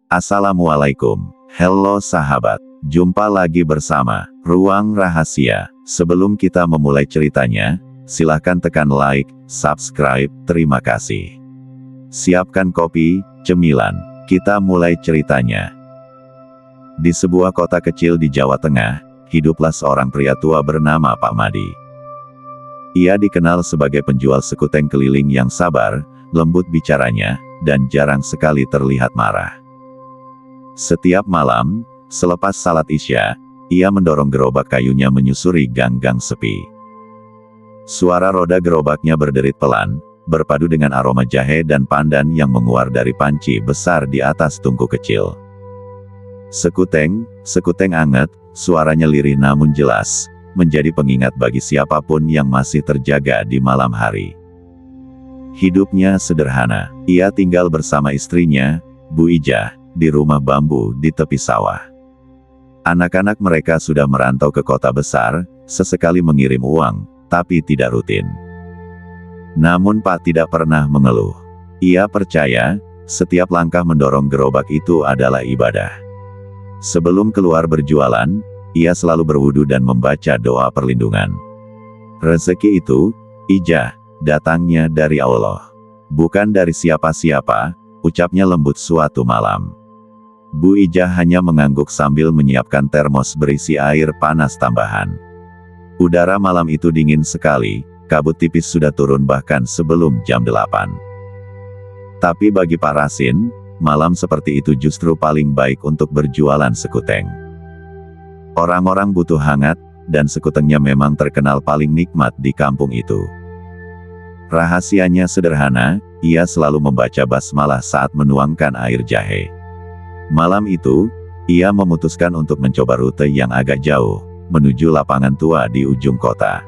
Assalamualaikum. Halo sahabat, jumpa lagi bersama Ruang Rahasia. Sebelum kita memulai ceritanya, silahkan tekan like, subscribe, terima kasih. Siapkan kopi, cemilan, kita mulai ceritanya. Di sebuah kota kecil di Jawa Tengah, hiduplah seorang pria tua bernama Pak Madi. Ia dikenal sebagai penjual sekuteng keliling yang sabar, lembut bicaranya, dan jarang sekali terlihat marah. Setiap malam, selepas salat Isya, ia mendorong gerobak kayunya menyusuri gang-gang sepi. Suara roda gerobaknya berderit pelan, berpadu dengan aroma jahe dan pandan yang menguar dari panci besar di atas tungku kecil. Sekuteng anget, suaranya lirih namun jelas, menjadi pengingat bagi siapapun yang masih terjaga di malam hari. Hidupnya sederhana, ia tinggal bersama istrinya, Bu Ijah, di rumah bambu di tepi sawah. Anak-anak mereka sudah merantau ke kota besar, sesekali mengirim uang, tapi tidak rutin. Namun Pak tidak pernah mengeluh. Ia percaya, setiap langkah mendorong gerobak itu adalah ibadah. Sebelum keluar berjualan, ia selalu berwudu dan membaca doa perlindungan. Rezeki itu, Ijah, datangnya dari Allah. Bukan dari siapa-siapa, ucapnya lembut suatu malam. Bu Ijah hanya mengangguk sambil menyiapkan termos berisi air panas tambahan. Udara malam itu dingin sekali, kabut tipis sudah turun bahkan sebelum jam 8. Tapi bagi Pak Rasin, malam seperti itu justru paling baik untuk berjualan sekuteng. Orang-orang butuh hangat, dan sekutengnya memang terkenal paling nikmat di kampung itu. Rahasianya sederhana, ia selalu membaca basmalah saat menuangkan air jahe. Malam itu, ia memutuskan untuk mencoba rute yang agak jauh, menuju lapangan tua di ujung kota.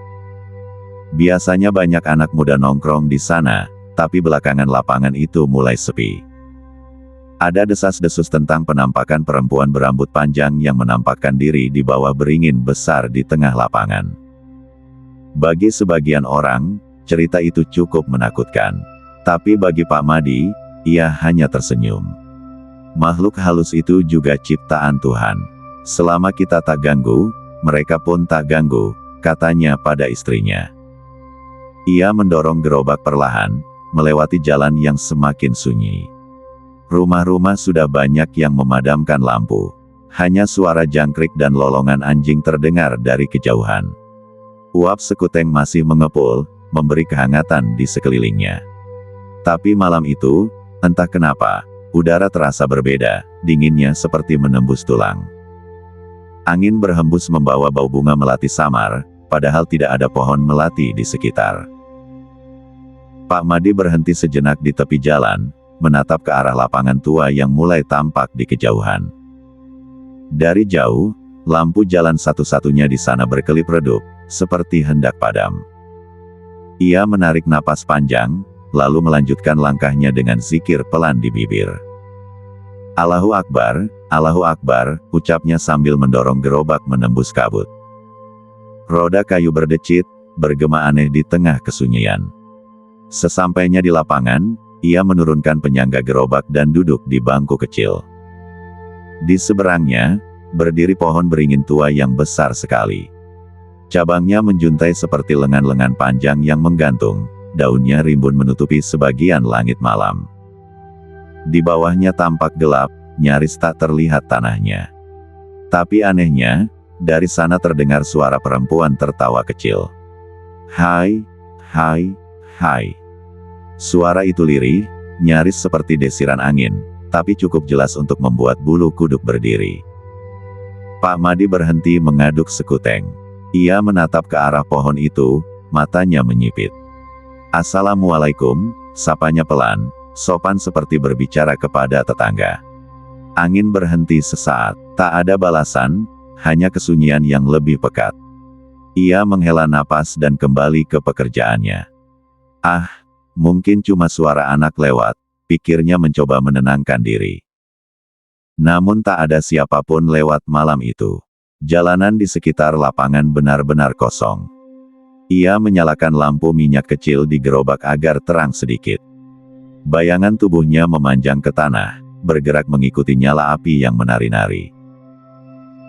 Biasanya banyak anak muda nongkrong di sana, tapi belakangan lapangan itu mulai sepi. Ada desas-desus tentang penampakan perempuan berambut panjang yang menampakkan diri di bawah beringin besar di tengah lapangan. Bagi sebagian orang, cerita itu cukup menakutkan. Tapi bagi Pak Madi, ia hanya tersenyum. Makhluk halus itu juga ciptaan Tuhan. Selama kita tak ganggu, mereka pun tak ganggu, katanya pada istrinya. Ia mendorong gerobak perlahan, melewati jalan yang semakin sunyi. Rumah-rumah sudah banyak yang memadamkan lampu. Hanya suara jangkrik dan lolongan anjing terdengar dari kejauhan. Uap sekuteng masih mengepul, memberi kehangatan di sekelilingnya. Tapi malam itu, entah kenapa, udara terasa berbeda, dinginnya seperti menembus tulang. Angin berhembus membawa bau bunga melati samar, padahal tidak ada pohon melati di sekitar. Pak Madi berhenti sejenak di tepi jalan, menatap ke arah lapangan tua yang mulai tampak di kejauhan. Dari jauh, lampu jalan satu-satunya di sana berkelip redup, seperti hendak padam. Ia menarik napas panjang, lalu melanjutkan langkahnya dengan zikir pelan di bibir. Allahu Akbar, ucapnya sambil mendorong gerobak menembus kabut. Roda kayu berdecit, bergema aneh di tengah kesunyian. Sesampainya di lapangan, ia menurunkan penyangga gerobak dan duduk di bangku kecil. Di seberangnya, berdiri pohon beringin tua yang besar sekali. Cabangnya menjuntai seperti lengan-lengan panjang yang menggantung. Daunnya rimbun menutupi sebagian langit malam. Di bawahnya tampak gelap, nyaris tak terlihat tanahnya. Tapi anehnya, dari sana terdengar suara perempuan tertawa kecil. Hai, hai, hai. Suara itu lirih, nyaris seperti desiran angin, tapi cukup jelas untuk membuat bulu kuduk berdiri. Pak Madi berhenti mengaduk sekuteng. Ia menatap ke arah pohon itu, matanya menyipit. Assalamualaikum, sapanya pelan, sopan seperti berbicara kepada tetangga. Angin berhenti sesaat, tak ada balasan, hanya kesunyian yang lebih pekat. Ia menghela napas dan kembali ke pekerjaannya. Ah, mungkin cuma suara anak lewat, pikirnya mencoba menenangkan diri. Namun tak ada siapapun lewat malam itu. Jalanan di sekitar lapangan benar-benar kosong. Ia menyalakan lampu minyak kecil di gerobak agar terang sedikit. Bayangan tubuhnya memanjang ke tanah, bergerak mengikuti nyala api yang menari-nari.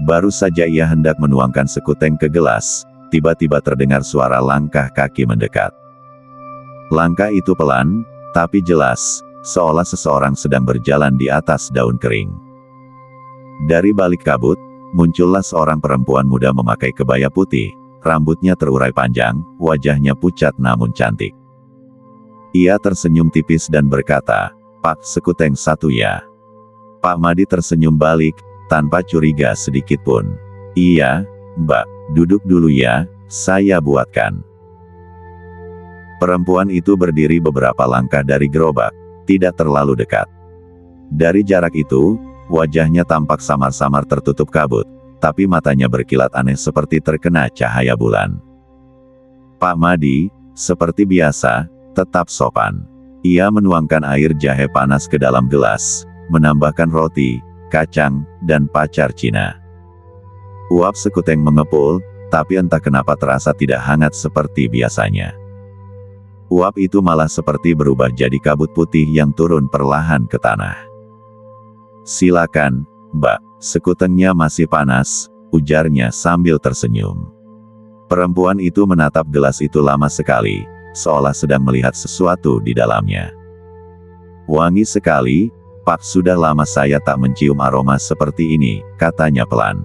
Baru saja ia hendak menuangkan sekuteng ke gelas, tiba-tiba terdengar suara langkah kaki mendekat. Langkah itu pelan, tapi jelas, seolah seseorang sedang berjalan di atas daun kering. Dari balik kabut, muncullah seorang perempuan muda memakai kebaya putih, rambutnya terurai panjang, wajahnya pucat namun cantik. Ia tersenyum tipis dan berkata, "Pak, sekuteng satu ya." Pak Madi tersenyum balik, tanpa curiga sedikit pun. "Iya, Mbak, duduk dulu ya, saya buatkan." Perempuan itu berdiri beberapa langkah dari gerobak, tidak terlalu dekat. Dari jarak itu, wajahnya tampak samar-samar tertutup kabut, tapi matanya berkilat aneh seperti terkena cahaya bulan. Pak Madi, seperti biasa, tetap sopan. Ia menuangkan air jahe panas ke dalam gelas, menambahkan roti, kacang, dan pacar Cina. Uap sekuteng mengepul, tapi entah kenapa terasa tidak hangat seperti biasanya. Uap itu malah seperti berubah jadi kabut putih yang turun perlahan ke tanah. "Silakan, Mbak, sekutengnya masih panas," ujarnya sambil tersenyum. Perempuan itu menatap gelas itu lama sekali, seolah sedang melihat sesuatu di dalamnya. "Wangi sekali, Pak, sudah lama saya tak mencium aroma seperti ini," katanya pelan.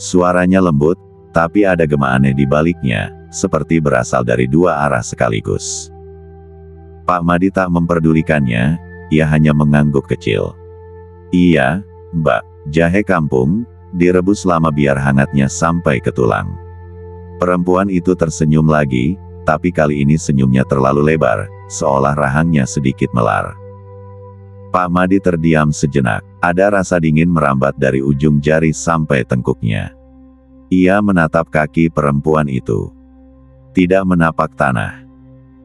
Suaranya lembut, tapi ada gema aneh di baliknya, seperti berasal dari dua arah sekaligus. Pak Madi tak memperdulikannya, ia hanya mengangguk kecil. "Iya, Mbak, jahe kampung, direbus lama biar hangatnya sampai ke tulang." Perempuan itu tersenyum lagi, tapi kali ini senyumnya terlalu lebar, seolah rahangnya sedikit melar. Pak Madi terdiam sejenak, ada rasa dingin merambat dari ujung jari sampai tengkuknya. Ia menatap kaki perempuan itu. Tidak menapak tanah.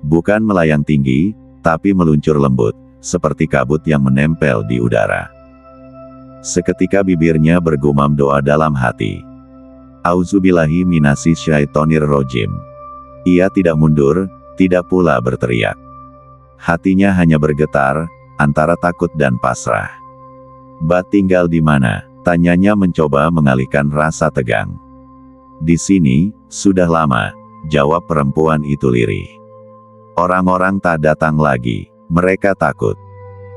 Bukan melayang tinggi, tapi meluncur lembut, seperti kabut yang menempel di udara. Seketika bibirnya bergumam doa dalam hati. "Auzubillahi minasy syaithanir rajim." Ia tidak mundur, tidak pula berteriak. Hatinya hanya bergetar, antara takut dan pasrah. "Mbak tinggal di mana?" tanyanya mencoba mengalihkan rasa tegang. "Di sini, sudah lama," jawab perempuan itu lirih. "Orang-orang tak datang lagi, mereka takut."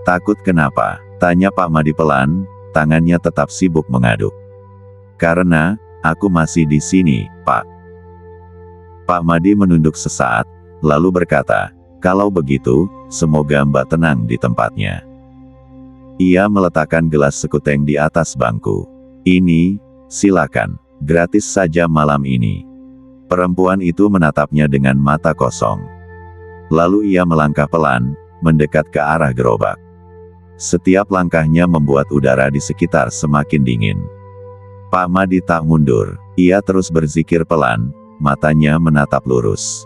"Takut kenapa?" tanya Pak Madi pelan, tangannya tetap sibuk mengaduk. "Karena, aku masih di sini, Pak." Pak Madi menunduk sesaat, lalu berkata, "Kalau begitu, semoga Mbak tenang di tempatnya." Ia meletakkan gelas sekuteng di atas bangku. "Ini, silakan, gratis saja malam ini." Perempuan itu menatapnya dengan mata kosong. Lalu ia melangkah pelan, mendekat ke arah gerobak. Setiap langkahnya membuat udara di sekitar semakin dingin. Pak Madi tak mundur, ia terus berzikir pelan, matanya menatap lurus.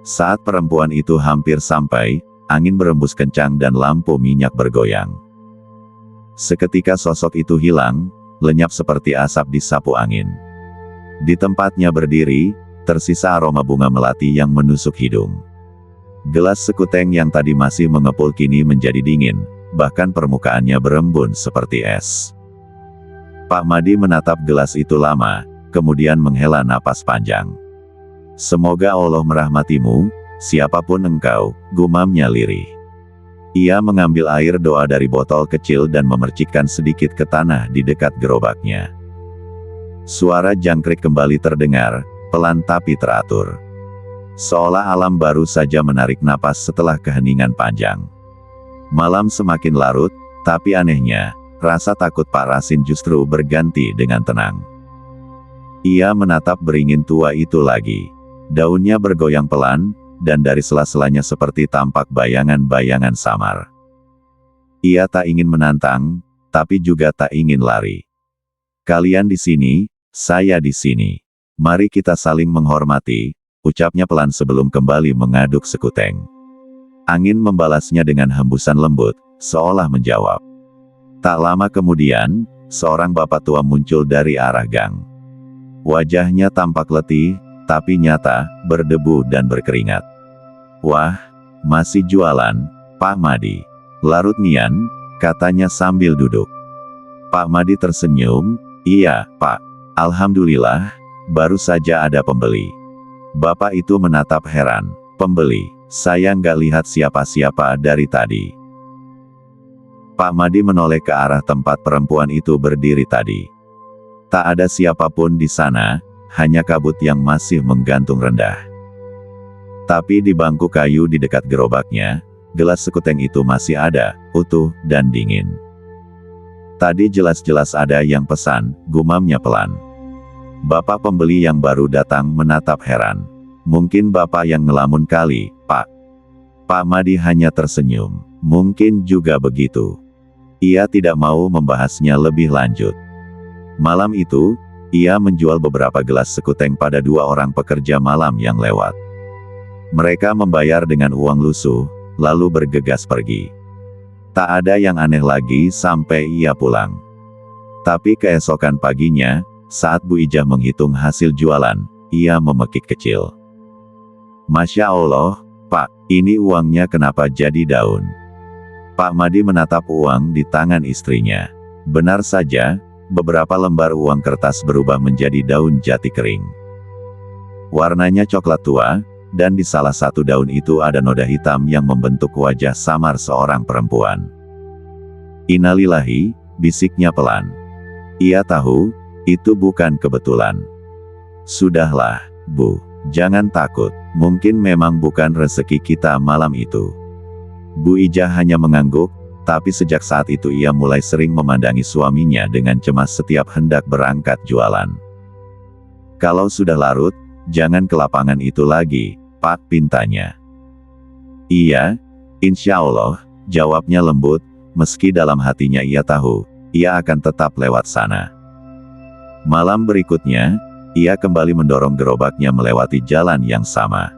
Saat perempuan itu hampir sampai, angin berembus kencang dan lampu minyak bergoyang. Seketika sosok itu hilang, lenyap seperti asap disapu angin. Di tempatnya berdiri, tersisa aroma bunga melati yang menusuk hidung. Gelas sekuteng yang tadi masih mengepul kini menjadi dingin, bahkan permukaannya berembun seperti es. Pak Madi menatap gelas itu lama, kemudian menghela napas panjang. "Semoga Allah merahmatimu, siapapun engkau," gumamnya lirih. Ia mengambil air doa dari botol kecil dan memercikkan sedikit ke tanah di dekat gerobaknya. Suara jangkrik kembali terdengar, pelan tapi teratur. Seolah alam baru saja menarik napas setelah keheningan panjang. Malam semakin larut, tapi anehnya, rasa takut Pak Rasin justru berganti dengan tenang. Ia menatap beringin tua itu lagi. Daunnya bergoyang pelan, dan dari sela-selanya seperti tampak bayangan-bayangan samar. Ia tak ingin menantang, tapi juga tak ingin lari. "Kalian di sini, saya di sini. Mari kita saling menghormati," ucapnya pelan sebelum kembali mengaduk sekuteng. Angin membalasnya dengan hembusan lembut, seolah menjawab. Tak lama kemudian, seorang bapak tua muncul dari arah gang. Wajahnya tampak letih, tapi nyata, berdebu dan berkeringat. "Wah, masih jualan, Pak Madi?" "Larut Nian, katanya sambil duduk. Pak Madi tersenyum, "Iya, Pak. Alhamdulillah, baru saja ada pembeli." Bapak itu menatap heran. "Pembeli? Saya nggak lihat siapa-siapa dari tadi." Pak Madi menoleh ke arah tempat perempuan itu berdiri tadi. Tak ada siapapun di sana, hanya kabut yang masih menggantung rendah. Tapi di bangku kayu di dekat gerobaknya, gelas sekuteng itu masih ada, utuh dan dingin. "Tadi jelas-jelas ada yang pesan," gumamnya pelan. Bapak pembeli yang baru datang menatap heran. "Mungkin Bapak yang ngelamun kali, Pak." Pak Madi hanya tersenyum. Mungkin juga begitu. Ia tidak mau membahasnya lebih lanjut. Malam itu, ia menjual beberapa gelas sekuteng pada 2 orang pekerja malam yang lewat. Mereka membayar dengan uang lusuh, lalu bergegas pergi. Tak ada yang aneh lagi sampai ia pulang. Tapi keesokan paginya, saat Bu Ijah menghitung hasil jualan, ia memekik kecil. "Masya Allah, Pak, ini uangnya kenapa jadi daun?" Pak Madi menatap uang di tangan istrinya. Benar saja, beberapa lembar uang kertas berubah menjadi daun jati kering. Warnanya coklat tua, dan di salah satu daun itu ada noda hitam yang membentuk wajah samar seorang perempuan. "Innalillahi," bisiknya pelan. Ia tahu, itu bukan kebetulan. "Sudahlah, Bu, jangan takut, mungkin memang bukan rezeki kita malam itu." Bu Ijah hanya mengangguk, tapi sejak saat itu ia mulai sering memandangi suaminya dengan cemas setiap hendak berangkat jualan. "Kalau sudah larut, jangan ke lapangan itu lagi, Pak," pintanya. "Iya, insya Allah," jawabnya lembut, meski dalam hatinya ia tahu, ia akan tetap lewat sana. Malam berikutnya, ia kembali mendorong gerobaknya melewati jalan yang sama.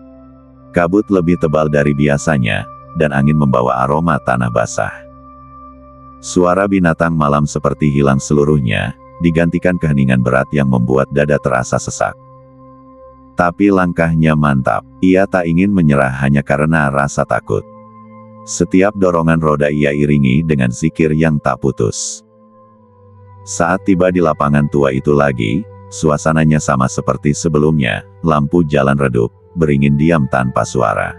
Kabut lebih tebal dari biasanya, dan angin membawa aroma tanah basah. Suara binatang malam seperti hilang seluruhnya, digantikan keheningan berat yang membuat dada terasa sesak. Tapi langkahnya mantap, ia tak ingin menyerah hanya karena rasa takut. Setiap dorongan roda ia iringi dengan zikir yang tak putus. Saat tiba di lapangan tua itu lagi, suasananya sama seperti sebelumnya, lampu jalan redup, beringin diam tanpa suara.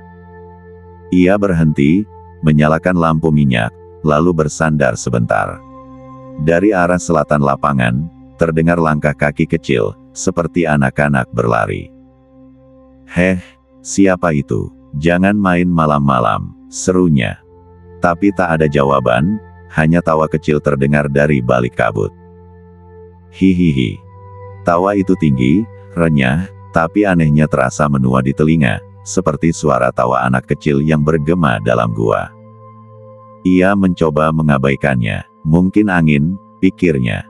Ia berhenti, menyalakan lampu minyak, lalu bersandar sebentar. Dari arah selatan lapangan, terdengar langkah kaki kecil, seperti anak-anak berlari. "Heh, siapa itu? Jangan main malam-malam," serunya. Tapi tak ada jawaban, hanya tawa kecil terdengar dari balik kabut. Hihihi. Tawa itu tinggi, renyah, tapi anehnya terasa menua di telinga, seperti suara tawa anak kecil yang bergema dalam gua. Ia mencoba mengabaikannya. Mungkin angin, pikirnya.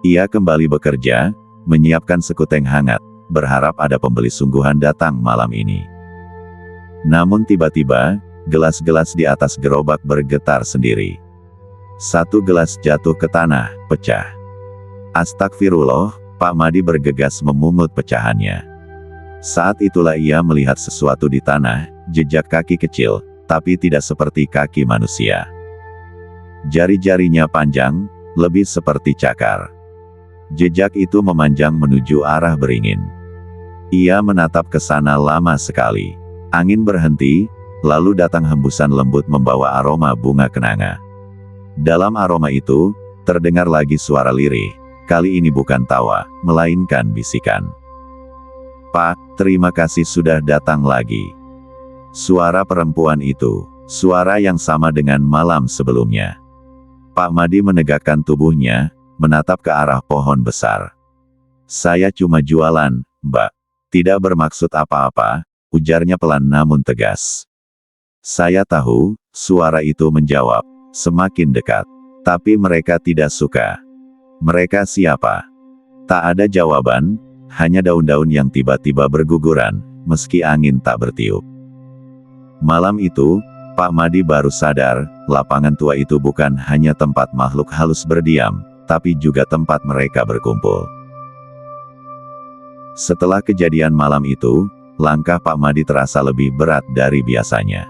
Ia kembali bekerja, menyiapkan sekuteng hangat, berharap ada pembeli sungguhan datang malam ini. Namun tiba-tiba, gelas-gelas di atas gerobak bergetar sendiri. Satu gelas jatuh ke tanah, pecah. Astagfirullah, Pak Madi bergegas memungut pecahannya. Saat itulah ia melihat sesuatu di tanah, jejak kaki kecil, tapi tidak seperti kaki manusia. Jari-jarinya panjang, lebih seperti cakar. Jejak itu memanjang menuju arah beringin. Ia menatap ke sana lama sekali. Angin berhenti, lalu datang hembusan lembut membawa aroma bunga kenanga. Dalam aroma itu, terdengar lagi suara lirih. Kali ini bukan tawa, melainkan bisikan. "Pak, terima kasih sudah datang lagi." Suara perempuan itu, suara yang sama dengan malam sebelumnya. Pak Madi menegakkan tubuhnya, menatap ke arah pohon besar. "Saya cuma jualan, Mbak. Tidak bermaksud apa-apa," ujarnya pelan namun tegas. "Saya tahu," suara itu menjawab, semakin dekat. "Tapi mereka tidak suka." "Mereka siapa?" Tak ada jawaban, hanya daun-daun yang tiba-tiba berguguran, meski angin tak bertiup. Malam itu, Pak Madi baru sadar, lapangan tua itu bukan hanya tempat makhluk halus berdiam, tapi juga tempat mereka berkumpul. Setelah kejadian malam itu, langkah Pak Madi terasa lebih berat dari biasanya.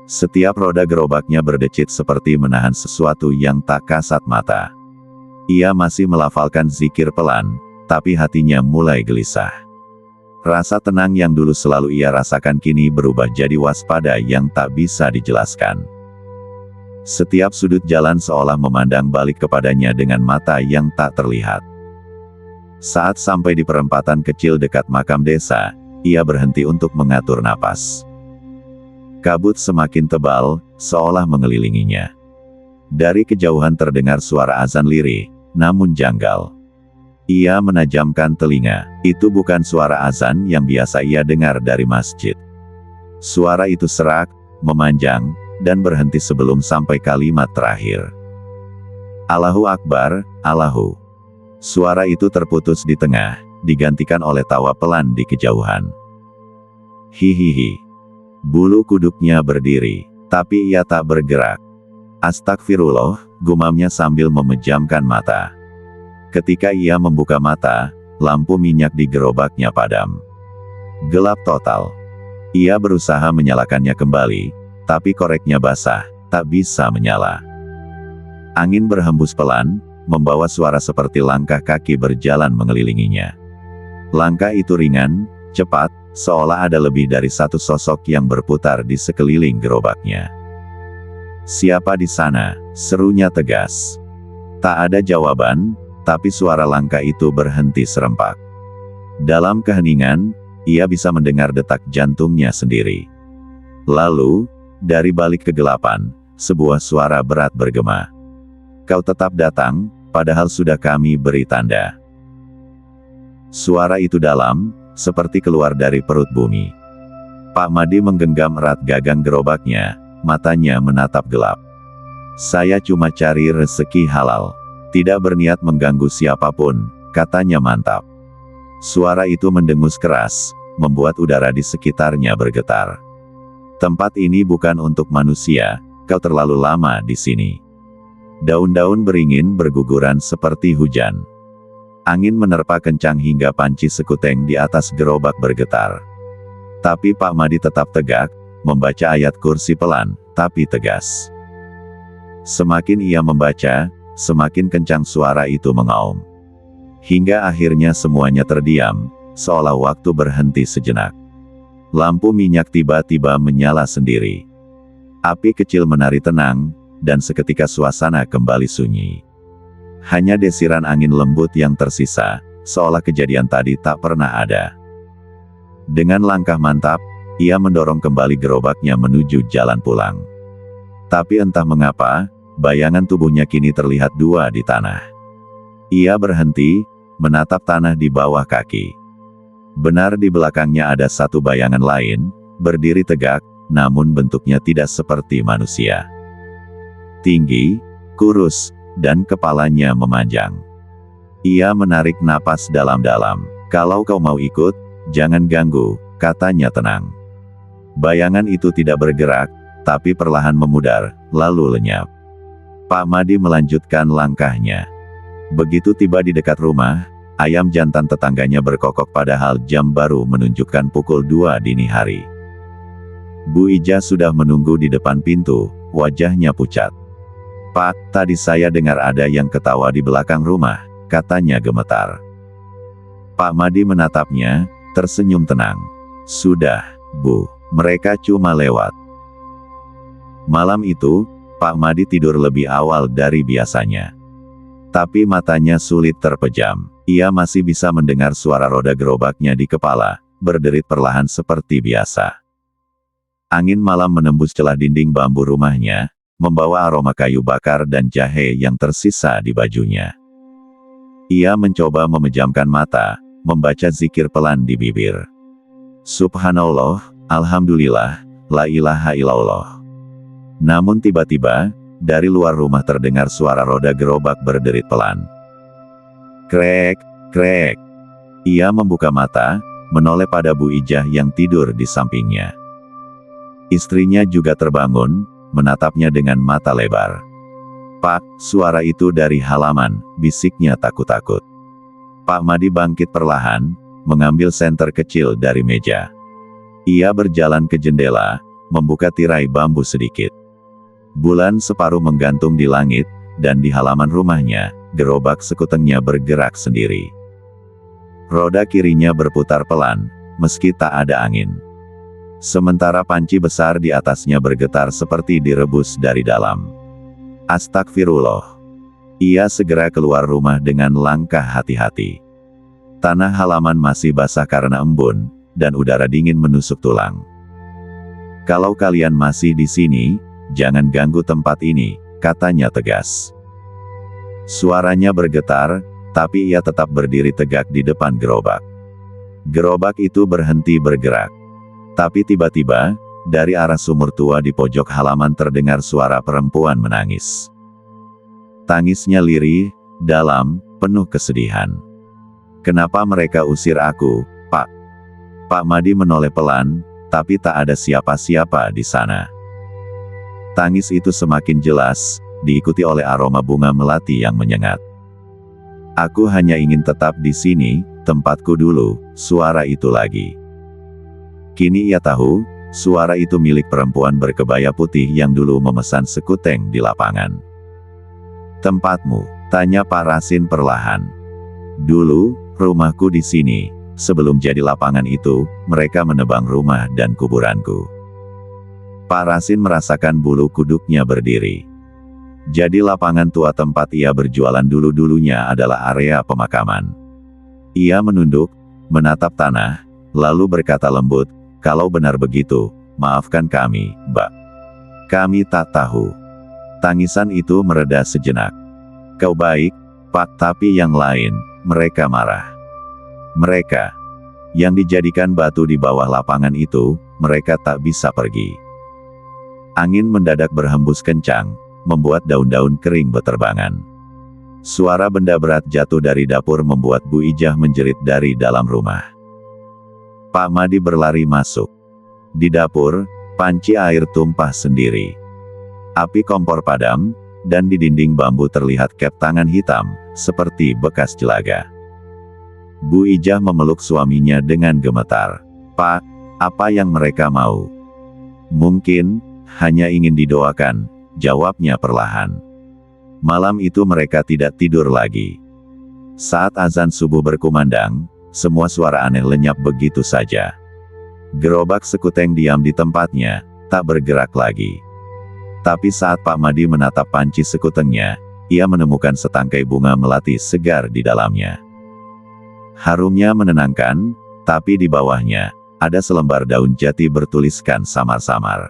Setiap roda gerobaknya berdecit seperti menahan sesuatu yang tak kasat mata. Ia masih melafalkan zikir pelan, tapi hatinya mulai gelisah. Rasa tenang yang dulu selalu ia rasakan kini berubah jadi waspada yang tak bisa dijelaskan. Setiap sudut jalan seolah memandang balik kepadanya dengan mata yang tak terlihat. Saat sampai di perempatan kecil dekat makam desa, ia berhenti untuk mengatur napas. Kabut semakin tebal, seolah mengelilinginya. Dari kejauhan terdengar suara azan lirih, namun janggal. Ia menajamkan telinga. Itu bukan suara azan yang biasa ia dengar dari masjid. Suara itu serak, memanjang, dan berhenti sebelum sampai kalimat terakhir. Allahu Akbar, Allahu. Suara itu terputus di tengah, digantikan oleh tawa pelan di kejauhan. Hihihi. Bulu kuduknya berdiri, tapi ia tak bergerak. Astagfirullah, gumamnya sambil memejamkan mata. Ketika ia membuka mata, lampu minyak di gerobaknya padam. Gelap total. Ia berusaha menyalakannya kembali, tapi koreknya basah, tak bisa menyala. Angin berhembus pelan, membawa suara seperti langkah kaki berjalan mengelilinginya. Langkah itu ringan, cepat, seolah ada lebih dari satu sosok yang berputar di sekeliling gerobaknya. "Siapa di sana?" serunya tegas. Tak ada jawaban, tapi suara langkah itu berhenti serempak. Dalam keheningan, ia bisa mendengar detak jantungnya sendiri. Lalu, dari balik kegelapan, sebuah suara berat bergema. "Kau tetap datang, padahal sudah kami beri tanda." Suara itu dalam, seperti keluar dari perut bumi. Pak Madi menggenggam erat gagang gerobaknya, matanya menatap gelap. "Saya cuma cari rezeki halal. Tidak berniat mengganggu siapapun," katanya mantap. Suara itu mendengus keras, membuat udara di sekitarnya bergetar. "Tempat ini bukan untuk manusia, kau terlalu lama di sini." Daun-daun beringin berguguran seperti hujan. Angin menerpa kencang hingga panci sekuteng di atas gerobak bergetar. Tapi Pak Madi tetap tegak, membaca ayat kursi pelan, tapi tegas. Semakin ia membaca, semakin kencang suara itu mengaum. Hingga akhirnya semuanya terdiam, seolah waktu berhenti sejenak. Lampu minyak tiba-tiba menyala sendiri. Api kecil menari tenang, dan seketika suasana kembali sunyi. Hanya desiran angin lembut yang tersisa, seolah kejadian tadi tak pernah ada. Dengan langkah mantap, ia mendorong kembali gerobaknya menuju jalan pulang. Tapi entah mengapa, bayangan tubuhnya kini terlihat dua di tanah. Ia berhenti, menatap tanah di bawah kaki. Benar di belakangnya ada satu bayangan lain, berdiri tegak, namun bentuknya tidak seperti manusia. Tinggi, kurus, dan kepalanya memanjang. Ia menarik napas dalam-dalam. "Kalau kau mau ikut, jangan ganggu," katanya tenang. Bayangan itu tidak bergerak, tapi perlahan memudar, lalu lenyap. Pak Madi melanjutkan langkahnya. Begitu tiba di dekat rumah, ayam jantan tetangganya berkokok padahal jam baru menunjukkan pukul 2 dini hari. Bu Ija sudah menunggu di depan pintu, wajahnya pucat. "Pak, tadi saya dengar ada yang ketawa di belakang rumah," katanya gemetar. Pak Madi menatapnya, tersenyum tenang. "Sudah, Bu, mereka cuma lewat." Malam itu, Pak Madi tidur lebih awal dari biasanya. Tapi matanya sulit terpejam. Ia masih bisa mendengar suara roda gerobaknya di kepala, berderit perlahan seperti biasa. Angin malam menembus celah dinding bambu rumahnya, membawa aroma kayu bakar dan jahe yang tersisa di bajunya. Ia mencoba memejamkan mata, membaca zikir pelan di bibir. Subhanallah, Alhamdulillah, La ilaha illallah. Namun tiba-tiba, dari luar rumah terdengar suara roda gerobak berderit pelan. Krek, krek. Ia membuka mata, menoleh pada Bu Ijah yang tidur di sampingnya. Istrinya juga terbangun, menatapnya dengan mata lebar. "Pak, suara itu dari halaman," bisiknya takut-takut. Pak Madi bangkit perlahan, mengambil senter kecil dari meja. Ia berjalan ke jendela, membuka tirai bambu sedikit. Bulan separuh menggantung di langit, dan di halaman rumahnya, gerobak sekutengnya bergerak sendiri. Roda kirinya berputar pelan, meski tak ada angin. Sementara panci besar di atasnya bergetar seperti direbus dari dalam. Astagfirullah. Ia segera keluar rumah dengan langkah hati-hati. Tanah halaman masih basah karena embun, dan udara dingin menusuk tulang. Kalau kalian masih di sini, jangan ganggu tempat ini, katanya tegas. Suaranya bergetar, tapi ia tetap berdiri tegak di depan gerobak. Gerobak itu berhenti bergerak. Tapi tiba-tiba, dari arah sumur tua di pojok halaman terdengar suara perempuan menangis. Tangisnya lirih, dalam, penuh kesedihan. Kenapa mereka usir aku, Pak? Pak Madi menoleh pelan, tapi tak ada siapa-siapa di sana. Tangis itu semakin jelas, diikuti oleh aroma bunga melati yang menyengat. Aku hanya ingin tetap di sini, tempatku dulu, suara itu lagi. Kini ia tahu, suara itu milik perempuan berkebaya putih yang dulu memesan sekuteng di lapangan. Tempatmu, tanya Pak Rasin perlahan. Dulu, rumahku di sini. Sebelum jadi lapangan itu, mereka menebang rumah dan kuburanku. Pak Rasin merasakan bulu kuduknya berdiri. Jadi lapangan tua tempat ia berjualan dulu-dulunya adalah area pemakaman. Ia menunduk, menatap tanah, lalu berkata lembut, kalau benar begitu, maafkan kami, Mbak. Kami tak tahu. Tangisan itu mereda sejenak. Kau baik, Pak, tapi yang lain, mereka marah. Mereka yang dijadikan batu di bawah lapangan itu, mereka tak bisa pergi. Angin mendadak berhembus kencang, membuat daun-daun kering beterbangan. Suara benda berat jatuh dari dapur membuat Bu Ijah menjerit dari dalam rumah. Pak Madi berlari masuk. Di dapur, panci air tumpah sendiri. Api kompor padam, dan di dinding bambu terlihat kep tangan hitam, seperti bekas jelaga. Bu Ijah memeluk suaminya dengan gemetar. Pak, apa yang mereka mau? Mungkin, hanya ingin didoakan, jawabnya perlahan. Malam itu mereka tidak tidur lagi. Saat azan subuh berkumandang, semua suara aneh lenyap begitu saja. Gerobak sekuteng diam di tempatnya, tak bergerak lagi. Tapi saat Pak Madi menatap panci sekutengnya, ia menemukan setangkai bunga melati segar di dalamnya. Harumnya menenangkan, tapi di bawahnya, ada selembar daun jati bertuliskan samar-samar.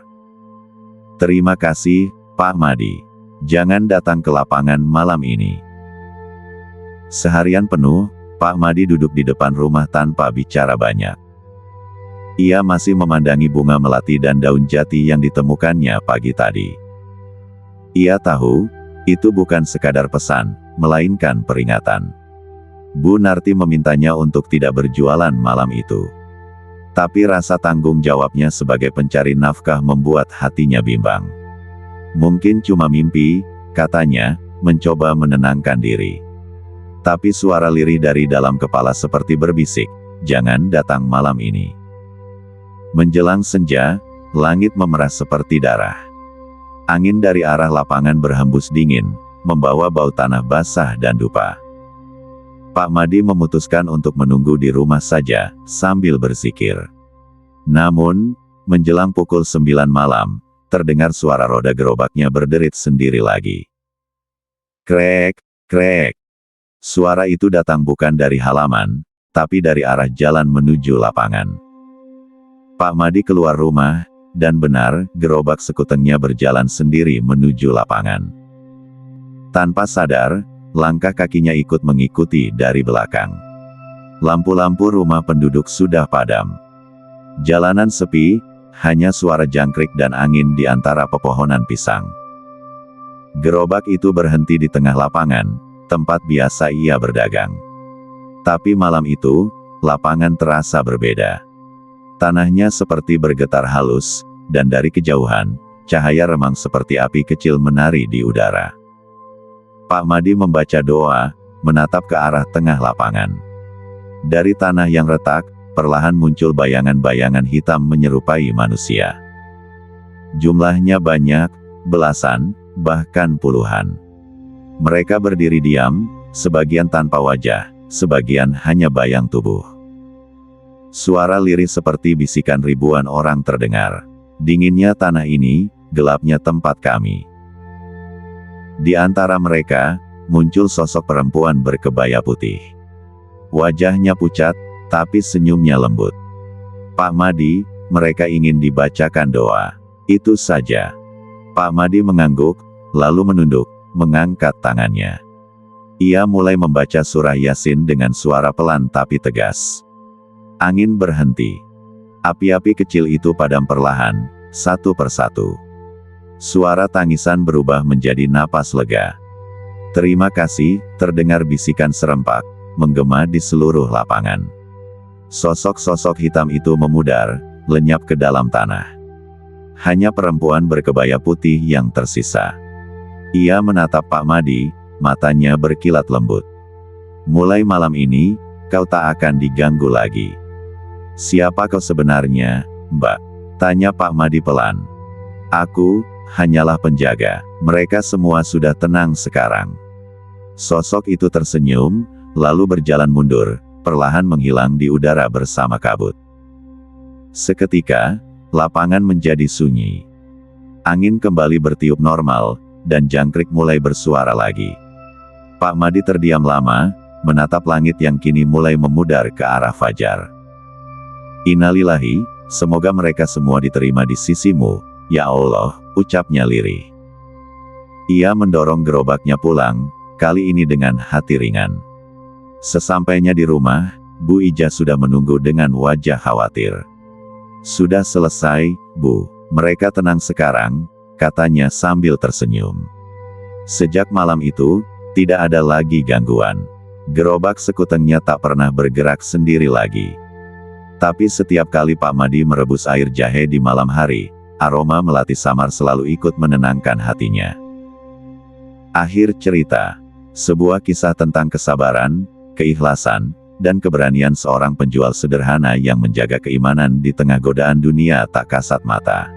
Terima kasih, Pak Madi. Jangan datang ke lapangan malam ini. Seharian penuh, Pak Madi duduk di depan rumah tanpa bicara banyak. Ia masih memandangi bunga melati dan daun jati yang ditemukannya pagi tadi. Ia tahu, itu bukan sekadar pesan, melainkan peringatan. Bu Narti memintanya untuk tidak berjualan malam itu. Tapi rasa tanggung jawabnya sebagai pencari nafkah membuat hatinya bimbang. Mungkin cuma mimpi, katanya, mencoba menenangkan diri. Tapi suara lirih dari dalam kepala seperti berbisik, jangan datang malam ini. Menjelang senja, langit memerah seperti darah. Angin dari arah lapangan berhembus dingin, membawa bau tanah basah dan dupa. Pak Madi memutuskan untuk menunggu di rumah saja, sambil berzikir. Namun, menjelang pukul 9 malam, terdengar suara roda gerobaknya berderit sendiri lagi. Krek, krek. Suara itu datang bukan dari halaman, tapi dari arah jalan menuju lapangan. Pak Madi keluar rumah, dan benar, gerobak sekutengnya berjalan sendiri menuju lapangan. Tanpa sadar, langkah kakinya ikut mengikuti dari belakang. Lampu-lampu rumah penduduk sudah padam. Jalanan sepi, hanya suara jangkrik dan angin di antara pepohonan pisang. Gerobak itu berhenti di tengah lapangan, tempat biasa ia berdagang. Tapi malam itu, lapangan terasa berbeda. Tanahnya seperti bergetar halus, dan dari kejauhan, cahaya remang seperti api kecil menari di udara. Pak Madi membaca doa, menatap ke arah tengah lapangan. Dari tanah yang retak, perlahan muncul bayangan-bayangan hitam menyerupai manusia. Jumlahnya banyak, belasan, bahkan puluhan. Mereka berdiri diam, sebagian tanpa wajah, sebagian hanya bayang tubuh. Suara lirih seperti bisikan ribuan orang terdengar. Dinginnya tanah ini, gelapnya tempat kami. Di antara mereka, muncul sosok perempuan berkebaya putih. Wajahnya pucat, tapi senyumnya lembut. Pak Madi, mereka ingin dibacakan doa. Itu saja. Pak Madi mengangguk, lalu menunduk, mengangkat tangannya. Ia mulai membaca surah Yasin dengan suara pelan tapi tegas. Angin berhenti. Api-api kecil itu padam perlahan, satu persatu. Suara tangisan berubah menjadi napas lega. Terima kasih, terdengar bisikan serempak, menggema di seluruh lapangan. Sosok-sosok hitam itu memudar, lenyap ke dalam tanah. Hanya perempuan berkebaya putih yang tersisa. Ia menatap Pak Madi, matanya berkilat lembut. Mulai malam ini, kau tak akan diganggu lagi. Siapa kau sebenarnya, Mbak? Tanya Pak Madi pelan. Aku, hanyalah penjaga. Mereka semua sudah tenang sekarang. Sosok itu tersenyum, lalu berjalan mundur, perlahan menghilang di udara bersama kabut. Seketika, lapangan menjadi sunyi. Angin kembali bertiup normal, dan jangkrik mulai bersuara lagi. Pak Madi terdiam lama, menatap langit yang kini mulai memudar ke arah fajar. Innalillahi, semoga mereka semua diterima di sisimu, ya Allah, ucapnya lirih. Ia mendorong gerobaknya pulang, kali ini dengan hati ringan. Sesampainya di rumah, Bu Ija sudah menunggu dengan wajah khawatir. Sudah selesai, Bu. Mereka tenang sekarang, katanya sambil tersenyum. Sejak malam itu, tidak ada lagi gangguan. Gerobak sekutengnya tak pernah bergerak sendiri lagi. Tapi setiap kali Pak Madi merebus air jahe di malam hari, aroma melati samar selalu ikut menenangkan hatinya. Akhir cerita. Sebuah kisah tentang kesabaran, keikhlasan, dan keberanian seorang penjual sederhana yang menjaga keimanan di tengah godaan dunia tak kasat mata.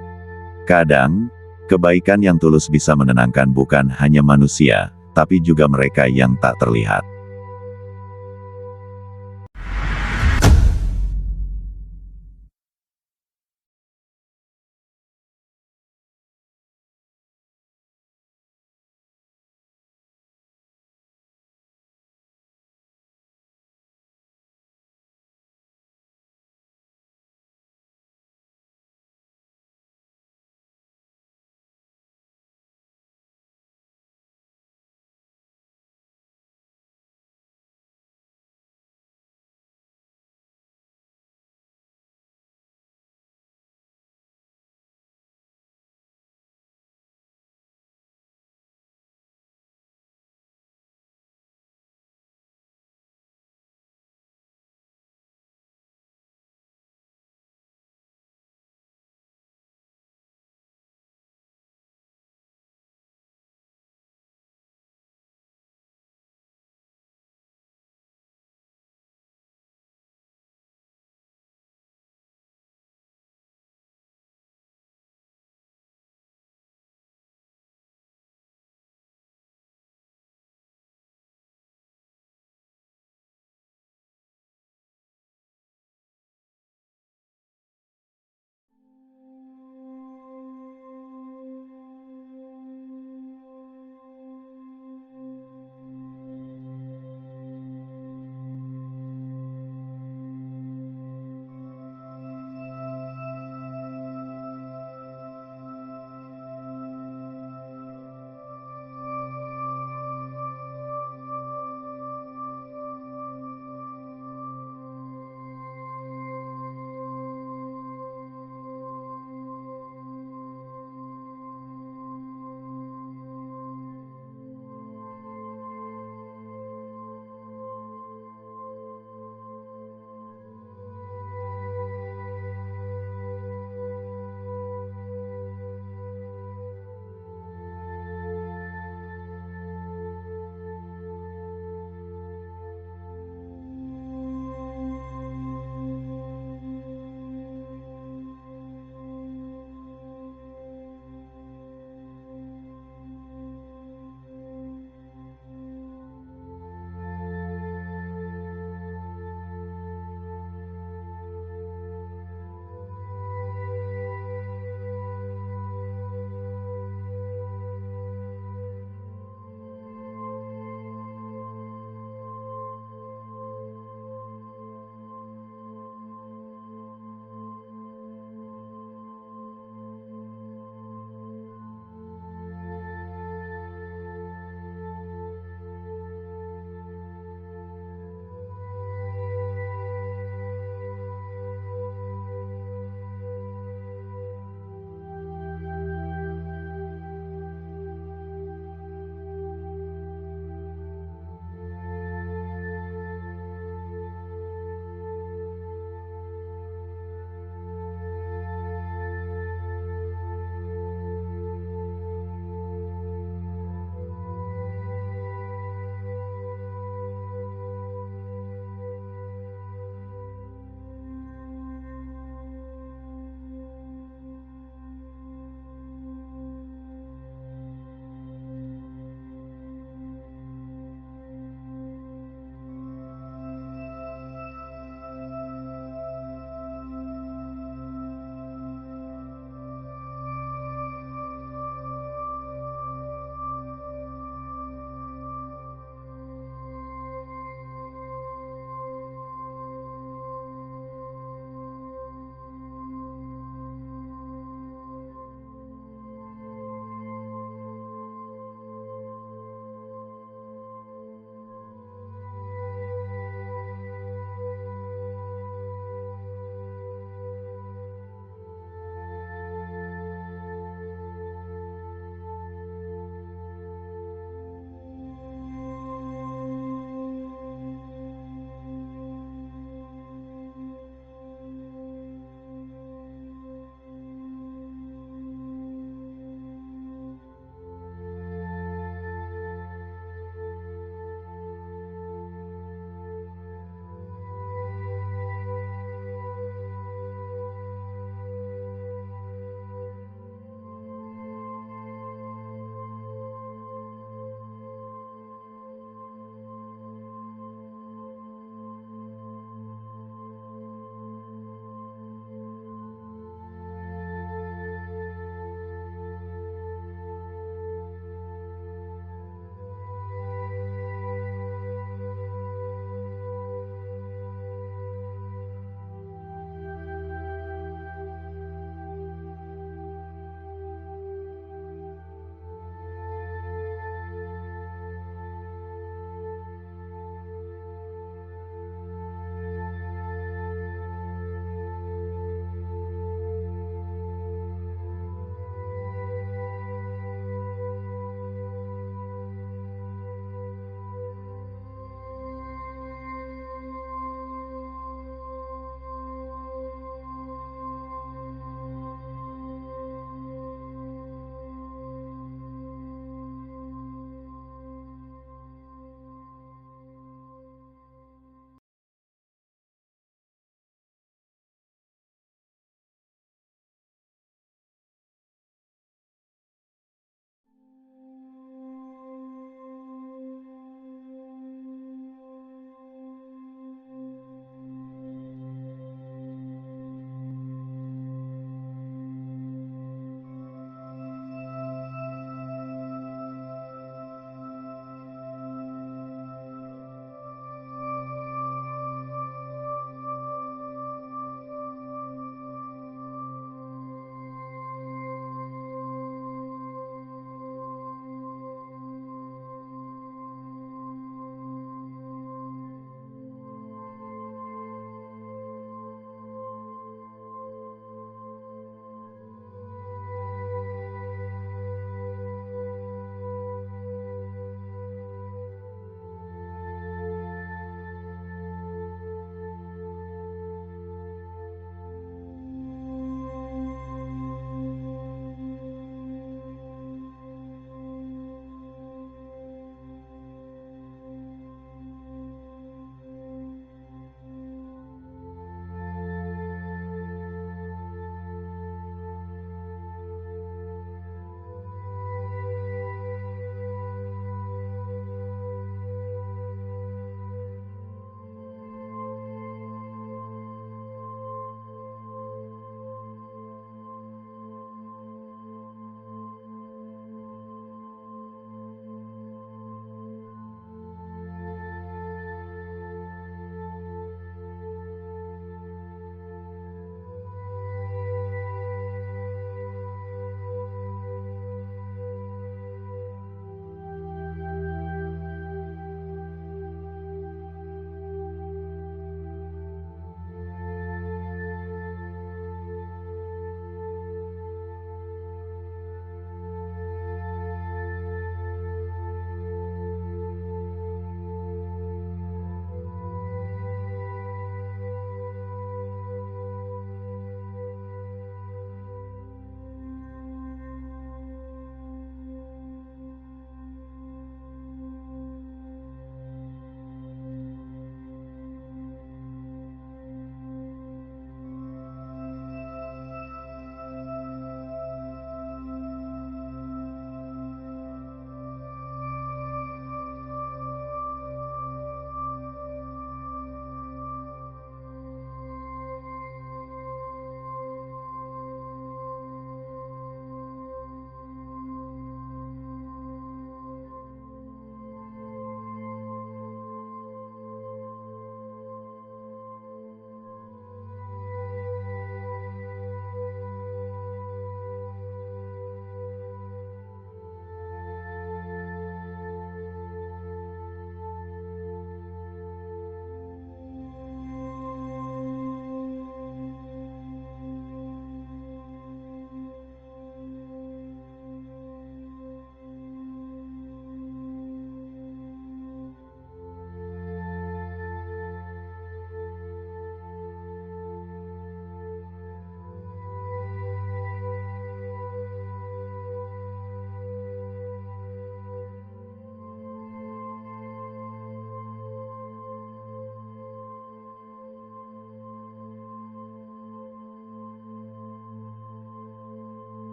Kadang, kebaikan yang tulus bisa menenangkan bukan hanya manusia, tapi juga mereka yang tak terlihat.